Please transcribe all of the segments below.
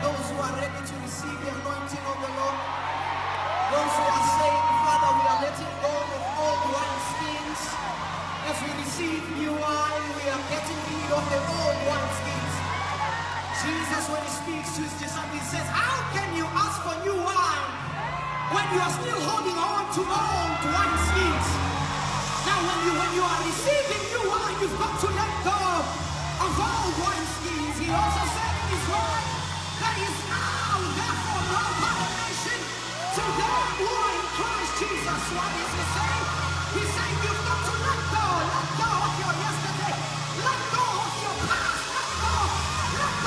Those who are ready to receive the anointing of the Lord, those who are saying, Father, we are letting go of old wineskins. As we receive new wine, we are getting rid of the old wineskins. Jesus, when he speaks to his disciples, he says, how can you ask for new wine when you are still holding on to old wineskins? Now, when you are receiving new wine, you've got to let go of old wineskins. He also said in his word, there is now, therefore, no condemnation to them who are in Christ Jesus. What is he saying? He's saying you've got to let go of your yesterday, let go of your past, let go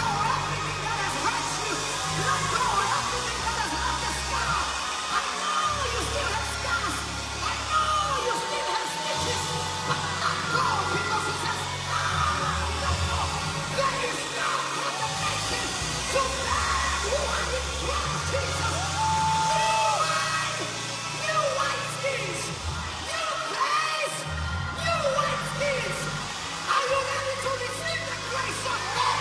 of everything that has hurt you, let go of everything that has left a scar. I know you still have scars, I know you still have stitches, but let go, because he says, let go. There is no condemnation to them who are in Christ Jesus. New wineskins, new place, new wineskins. Are you ready to receive the grace of God?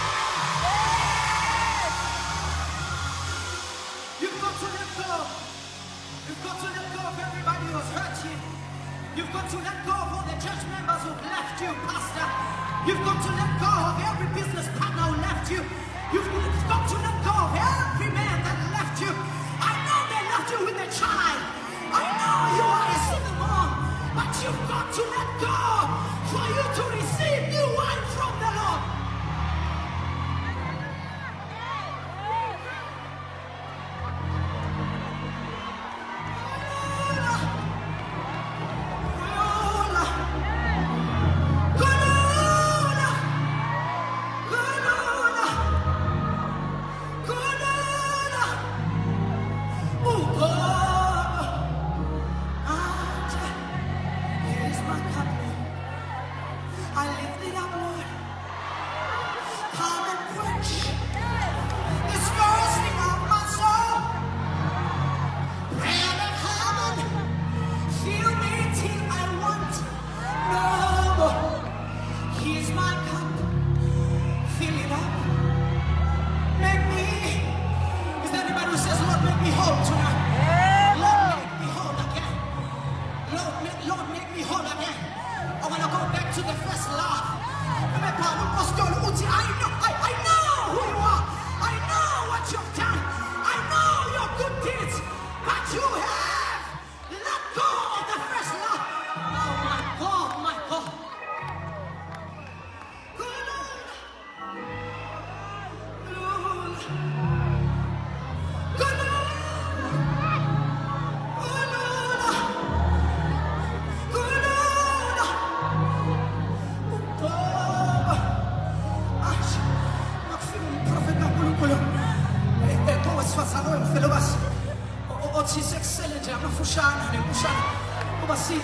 You've got to let go. You've got to let go of everybody who's hurt you. You've got to let go of all the church members who've left you, Pastor. You've got to let go of every business partner who left you. You've got to let go of every man that left you. I know they left you with a child. I know you are a single mom, but you've got to let go for you to receive new wine from the Lord.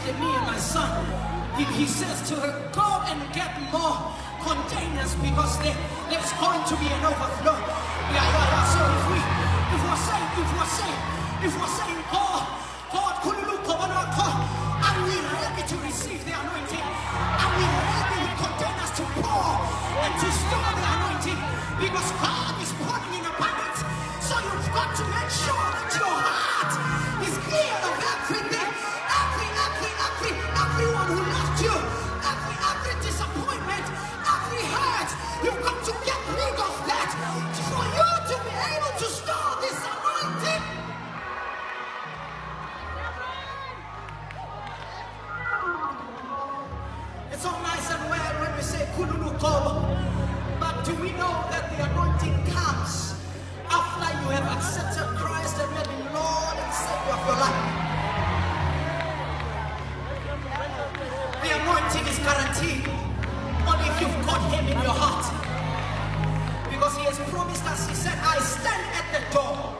Me and my son, he says to her, go and get more containers because there's going to be an overflow. So if we're saying, God, are we ready to receive the anointing? Are we ready with containers to pour and to store the anointing? Because God is pouring in abundance. So you've got to make sure that your heart is clear of everything. Everyone who left you, every disappointment, every hurt, you've got to get rid of that for you to be able to store this anointing. It's all nice and well when we say kululu kobo, but do we know that the anointing comes after you have accepted Christ and made him Lord and Savior of your life? The anointing is guaranteed only if you've got him in your heart. Because he has promised us, he said, I stand at the door